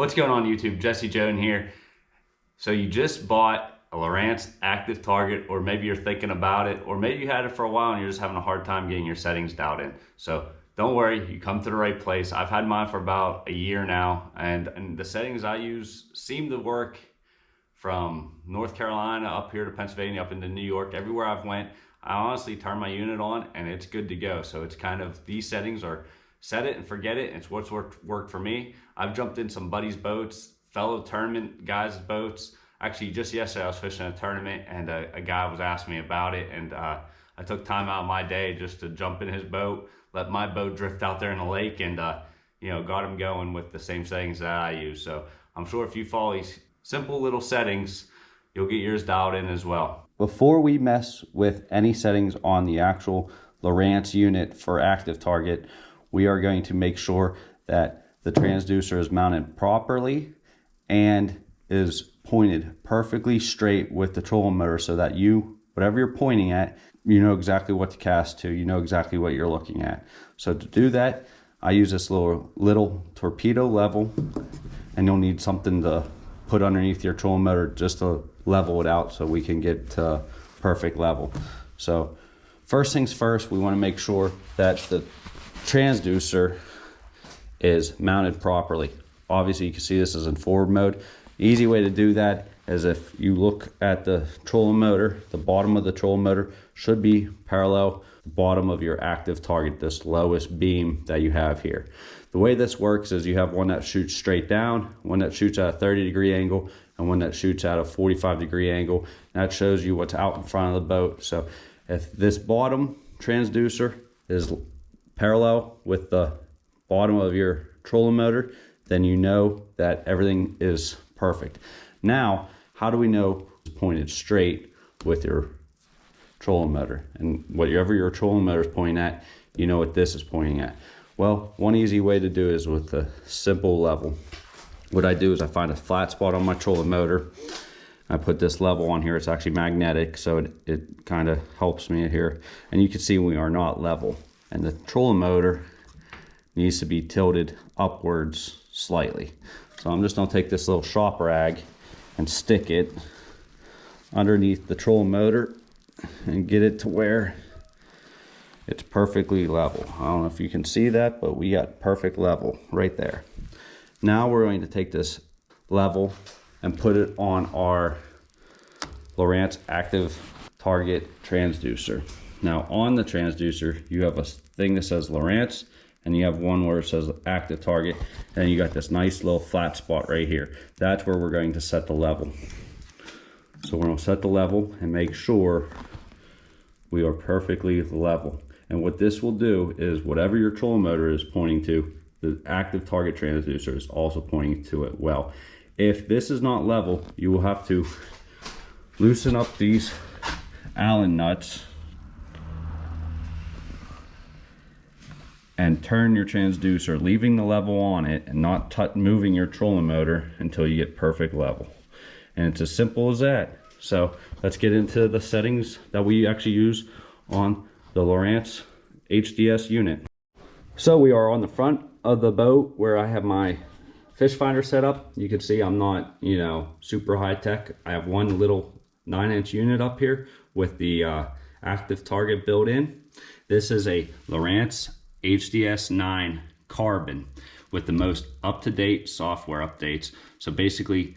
What's going on YouTube? Jesse Joan here. So you just bought a Lowrance active target, or maybe you're thinking about it, or maybe you had it for a while and you're just having a hard time getting your settings dialed in. So don't worry, you come to the right place. I've had mine for about a year now, and the settings I use seem to work from North Carolina up here to Pennsylvania, up into New York. Everywhere I've went, I honestly turn my unit on and it's good to go. So it's kind of, these settings are set it and forget it. It's what's worked for me. I've jumped in some buddies' boats, fellow tournament guys' boats. Actually, just yesterday I was fishing a tournament and a guy was asking me about it, and I took time out of my day just to jump in his boat, let my boat drift out there in the lake, and got him going with the same settings that I use. So I'm sure if you follow these simple little settings, you'll get yours dialed in as well. Before we mess with any settings on the actual Lowrance unit for active target, we are going to make sure that the transducer is mounted properly and is pointed perfectly straight with the trolling motor, so that whatever you're pointing at, you know exactly what to cast to, you know exactly what you're looking at. So to do that, I use this little torpedo level, and you'll need something to put underneath your trolling motor just to level it out so we can get to perfect level. So first things first, we want to make sure that the transducer is mounted properly. Obviously you can see this is in forward mode. The easy way to do that is if you look at the trolling motor, the bottom of the trolling motor should be parallel the bottom of your active target, this lowest beam that you have here. The way this works is you have one that shoots straight down, one that shoots at a 30-degree angle, and one that shoots at a 45-degree angle. And that shows you what's out in front of the boat. So if this bottom transducer is parallel with the bottom of your trolling motor, then you know that everything is perfect. Now, how do we know it's pointed straight with your trolling motor? And whatever your trolling motor is pointing at, you know what this is pointing at. Well, one easy way to do is with a simple level. What I do is I find a flat spot on my trolling motor. I put this level on here. It's actually magnetic, so it kind of helps me here. And you can see we are not level. And the trolling motor needs to be tilted upwards slightly. So I'm just gonna take this little shop rag and stick it underneath the trolling motor and get it to where it's perfectly level. I don't know if you can see that, but we got perfect level right there. Now we're going to take this level and put it on our Lowrance active target transducer. Now on the transducer, you have a thing that says Lowrance, and you have one where it says active target, and you got this nice little flat spot right here. That's where we're going to set the level. So we're gonna set the level and make sure we are perfectly level. And what this will do is whatever your trolling motor is pointing to, the active target transducer is also pointing to it well. If this is not level, you will have to loosen up these Allen nuts and turn your transducer, leaving the level on it and not moving your trolling motor until you get perfect level. And it's as simple as that. So let's get into the settings that we actually use on the Lowrance HDS unit. So we are on the front of the boat where I have my fish finder set up. You can see I'm not, super high tech. I have one little 9-inch unit up here with the active target built in. This is a Lowrance HDS 9 Carbon with the most up-to-date software updates. So basically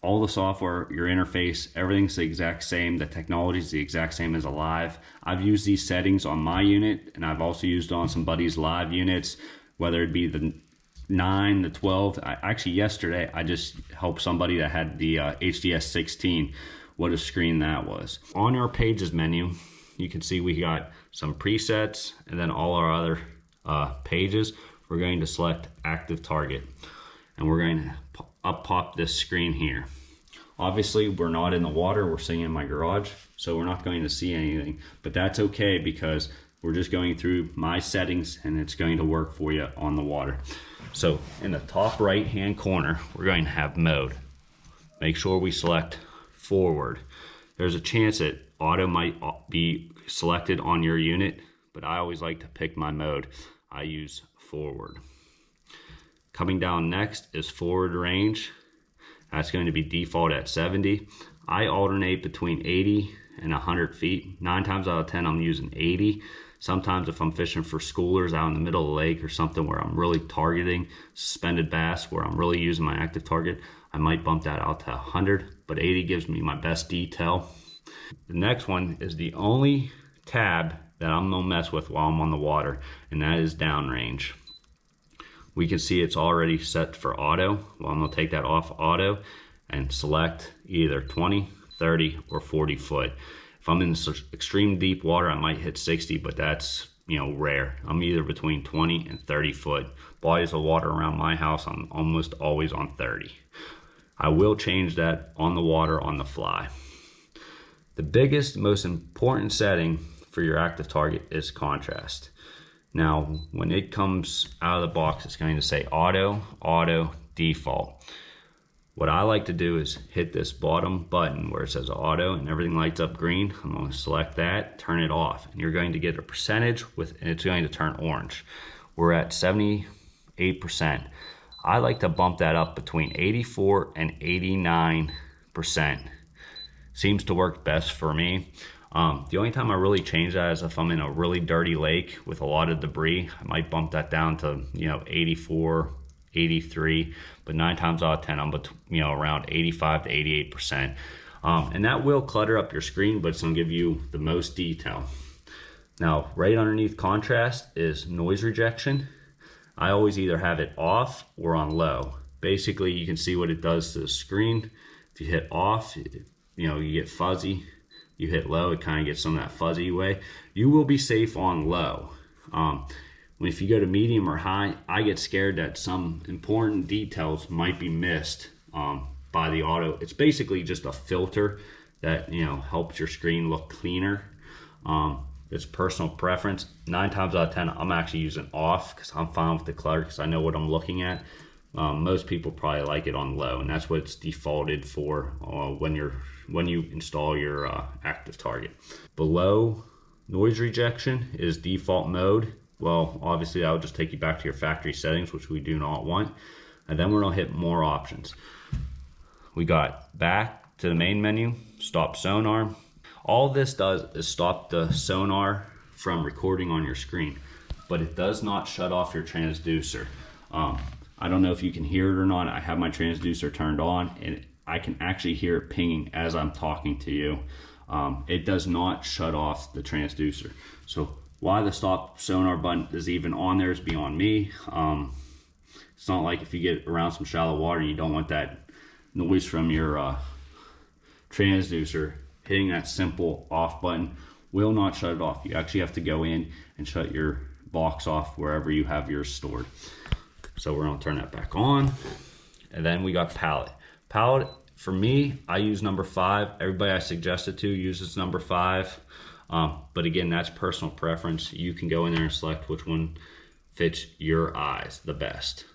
all the software, your interface, everything's the exact same. The technology is the exact same as a live. I've used these settings on my unit, and I've also used on some buddies' live units, whether it be the 9, the 12. Actually yesterday I just helped somebody that had the HDS 16. What a screen that was. On our pages menu, you can see we got some presets, and then all our other pages. We're going to select active target, and we're going to pop this screen here. Obviously we're not in the water, we're sitting in my garage, so we're not going to see anything, but that's okay because we're just going through my settings and it's going to work for you on the water. So in the top right hand corner, we're going to have mode. Make sure we select forward. There's a chance that auto might be selected on your unit, but I always like to pick my mode. I use forward. Coming down next is forward range. That's going to be default at 70. I alternate between 80 and 100 feet. 9 times out of 10, I'm using 80. Sometimes if I'm fishing for schoolers out in the middle of the lake or something where I'm really targeting suspended bass, where I'm really using my active target, I might bump that out to 100, but 80 gives me my best detail. The next one is the only tab that I'm gonna mess with while I'm on the water, and that is downrange. We can see it's already set for auto. Well, I'm gonna take that off auto and select either 20, 30, or 40 foot. If I'm in extreme deep water, I might hit 60, but that's, you know, rare. I'm either between 20 and 30 foot. Bodies of water around my house, I'm almost always on 30. I will change that on the water on the fly. The biggest, most important setting for your active target is contrast. Now, when it comes out of the box, it's going to say auto, auto, default. What I like to do is hit this bottom button where it says auto and everything lights up green. I'm going to select that, turn it off, and you're going to get a percentage and it's going to turn orange. We're at 78%. I like to bump that up between 84 and 89%. Seems to work best for me. The only time I really change that is if I'm in a really dirty lake with a lot of debris. I might bump that down to, you know, 84, 83, but 9 times out of 10, I'm around 85 to 88%. And that will clutter up your screen, but it's gonna give you the most detail. Now, right underneath contrast is noise rejection. I always either have it off or on low. Basically, you can see what it does to the screen. If you hit off, you know, you get fuzzy. You hit low, it kind of gets some of that fuzzy way. You will be safe on low. If you go to medium or high, I get scared that some important details might be missed by the auto. It's basically just a filter that, you know, helps your screen look cleaner. It's personal preference. 9 times out of 10, I'm actually using off because I'm fine with the clutter because I know what I'm looking at. Most people probably like it on low, and that's what it's defaulted for when you install your active target. Below noise rejection is default mode. Well, obviously that will just take you back to your factory settings, which we do not want. And then we're gonna hit more options. We got back to the main menu, stop sonar. All this does is stop the sonar from recording on your screen, but it does not shut off your transducer. I don't know if you can hear it or not. I have my transducer turned on and I can actually hear it pinging as I'm talking to you. It does not shut off the transducer. So why the stop sonar button is even on there is beyond me. It's not like if you get around some shallow water, you don't want that noise from your transducer. Hitting that simple off button will not shut it off. You actually have to go in and shut your box off wherever you have yours stored. So we're gonna turn that back on. And then we got palette. Palette, for me, I use number 5. Everybody I suggested to uses number 5. But again, that's personal preference. You can go in there and select which one fits your eyes the best.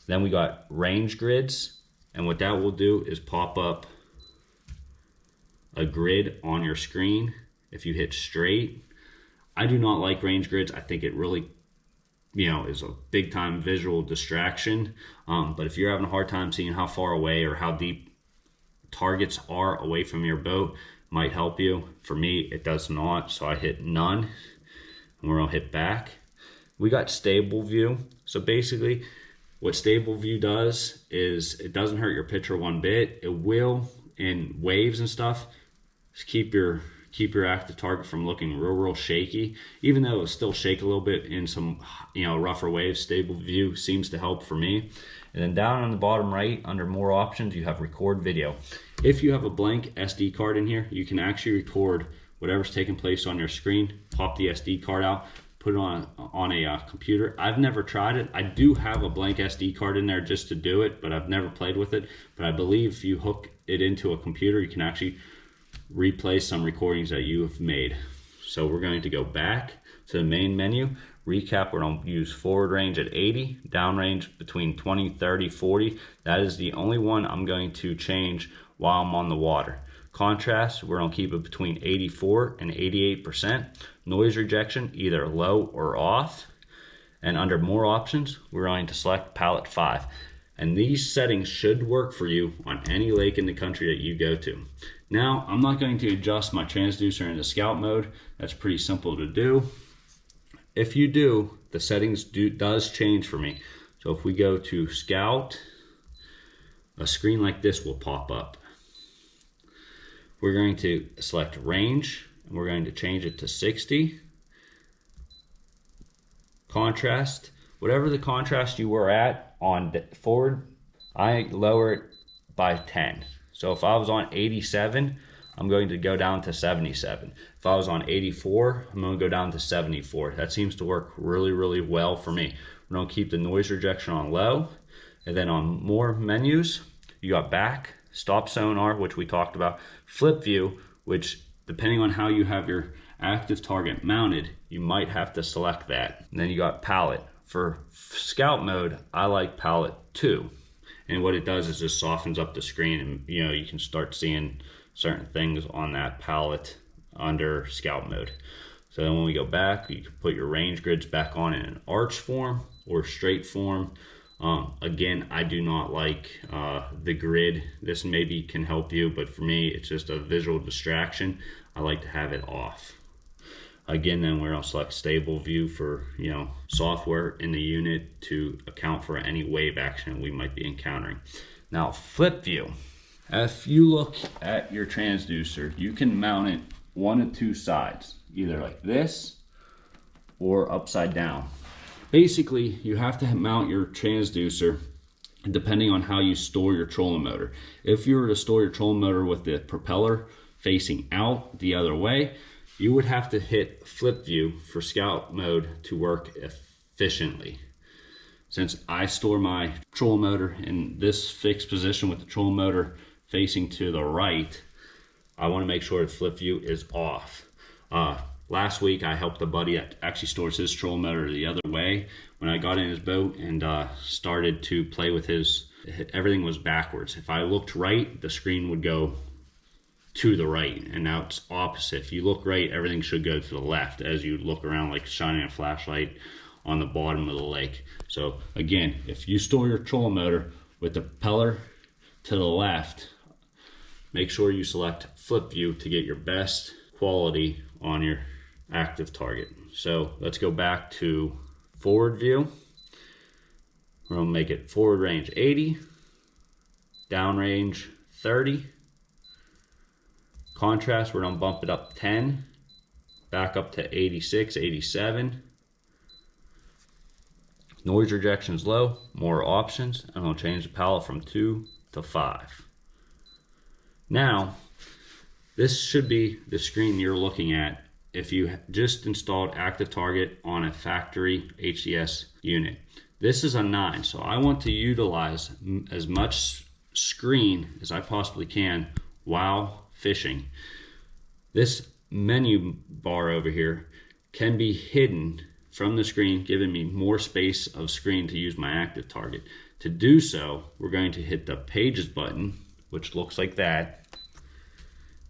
Then we got range grids. And what that will do is pop up a grid on your screen. If you hit straight, I do not like range grids. I think it really, you know, is a big time visual distraction. But if you're having a hard time seeing how far away or how deep targets are away from your boat, might help you. For me, it does not, so I hit none, and we're gonna hit back. We got stable view. So basically, what stable view does is it doesn't hurt your picture one bit. It will, in waves and stuff, keep your active target from looking real shaky. Even though it'll still shake a little bit in some, you know, rougher waves, stable view seems to help for me. And then down on the bottom right, under more options, you have record video. If you have a blank SD card in here, you can actually record whatever's taking place on your screen. Pop the SD card out, put it on a computer. I've never tried it. I do have a blank SD card in there just to do it, but I've never played with it. But I believe if you hook it into a computer, you can actually replay some recordings that you have made. So we're going to go back to the main menu. Recap, we're going to use forward range at 80, down range between 20, 30, 40. That is the only one I'm going to change while I'm on the water. Contrast, we're going to keep it between 84 and 88%. Noise rejection, either low or off. And under more options, we're going to select palette 5. And these settings should work for you on any lake in the country that you go to. Now, I'm not going to adjust my transducer into scout mode. That's pretty simple to do. If you do, the settings does change for me. So if we go to scout, a screen like this will pop up. We're going to select range, and we're going to change it to 60. Contrast, whatever the contrast you were at on forward, I lower it by 10. So if I was on 87, I'm going to go down to 77. If I was on 84, I'm going to go down to 74. That seems to work really, really well for me. We're going to keep the noise rejection on low. And then on more menus, you got back, stop sonar, which we talked about, flip view, which depending on how you have your active target mounted, you might have to select that. And then you got palette. For scout mode, I like palette 2. And what it does is just softens up the screen, and you can start seeing certain things on that palette under scout mode. So then when we go back, you can put your range grids back on in an arch form or straight form. Again, I do not like the grid. This maybe can help you, but for me, it's just a visual distraction. I like to have it off. Again, then we're going to select stable view for software in the unit to account for any wave action we might be encountering. Now flip view. If you look at your transducer, you can mount it one of two sides, either like this or upside down. Basically, you have to mount your transducer depending on how you store your trolling motor. If you were to store your trolling motor with the propeller facing out the other way, you would have to hit flip view for scout mode to work efficiently. Since I store my trolling motor in this fixed position with the trolling motor facing to the right, I want to make sure that flip view is off. Last week I helped a buddy that actually stores his trolling motor the other way. When I got in his boat and started to play with everything was backwards. If I looked right, the screen would go to the right, and now it's opposite. If you look right, everything should go to the left as you look around like shining a flashlight on the bottom of the lake. So again, if you store your trolling motor with the propeller to the left, make sure you select flip view to get your best quality on your active target. So let's go back to forward view. We're going to make it forward range 80, down range 30. Contrast, we're going to bump it up 10, back up to 86, 87. Noise rejection is low, more options. I'm going to change the palette from 2 to 5. Now, this should be the screen you're looking at if you just installed Active Target on a factory HDS unit. This is a 9, so I want to utilize as much screen as I possibly can while fishing. This menu bar over here can be hidden from the screen, giving me more space of screen to use my active target. To do so, we're going to hit the pages button, which looks like that.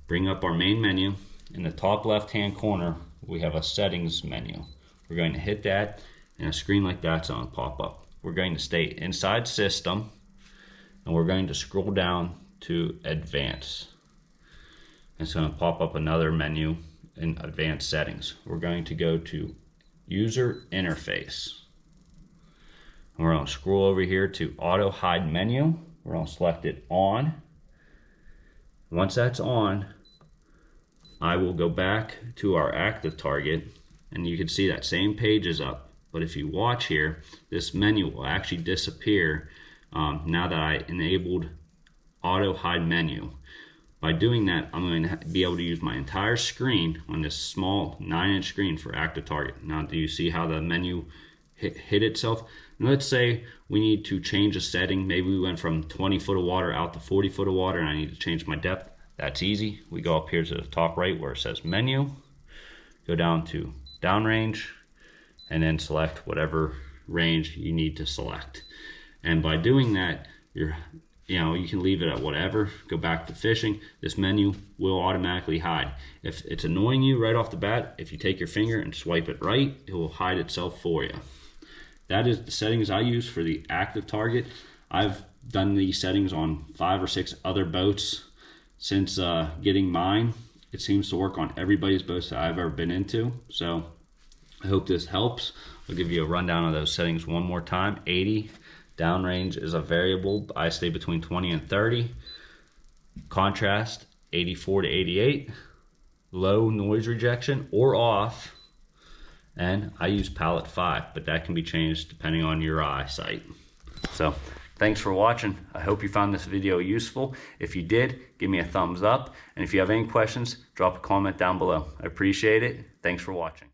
Bring up our main menu. In the top left hand corner, we have a settings menu. We're going to hit that, and a screen like that's going to pop up. We're going to stay inside system, and we're going to scroll down to advanced. It's going to pop up another menu in advanced settings. We're going to go to user interface. And we're going to scroll over here to auto hide menu. We're going to select it on. Once that's on, I will go back to our active target, and you can see that same page is up. But if you watch here, this menu will actually disappear now that I enabled auto hide menu. By doing that, I'm going to be able to use my entire screen on this small 9-inch screen for active target. Now, do you see how the menu hit itself? And let's say we need to change a setting. Maybe we went from 20 foot of water out to 40 foot of water, and I need to change my depth. That's easy. We go up here to the top right where it says menu, go down to downrange, and then select whatever range you need to select. And by doing that, you can leave it at whatever, go back to fishing. This menu will automatically hide. If it's annoying you right off the bat, if you take your finger and swipe it right, it will hide itself for you. that is the settings I use for the active target. I've done these settings on 5 or 6 other boats since getting mine. It seems to work on everybody's boats that I've ever been into. So I hope this helps. I'll give you a rundown of those settings one more time. 80, downrange is a variable. I stay between 20 and 30. Contrast, 84 to 88. Low noise rejection or off. And I use palette 5, but that can be changed depending on your eyesight. So thanks for watching. I hope you found this video useful. If you did, give me a thumbs up. And if you have any questions, drop a comment down below. I appreciate it. Thanks for watching.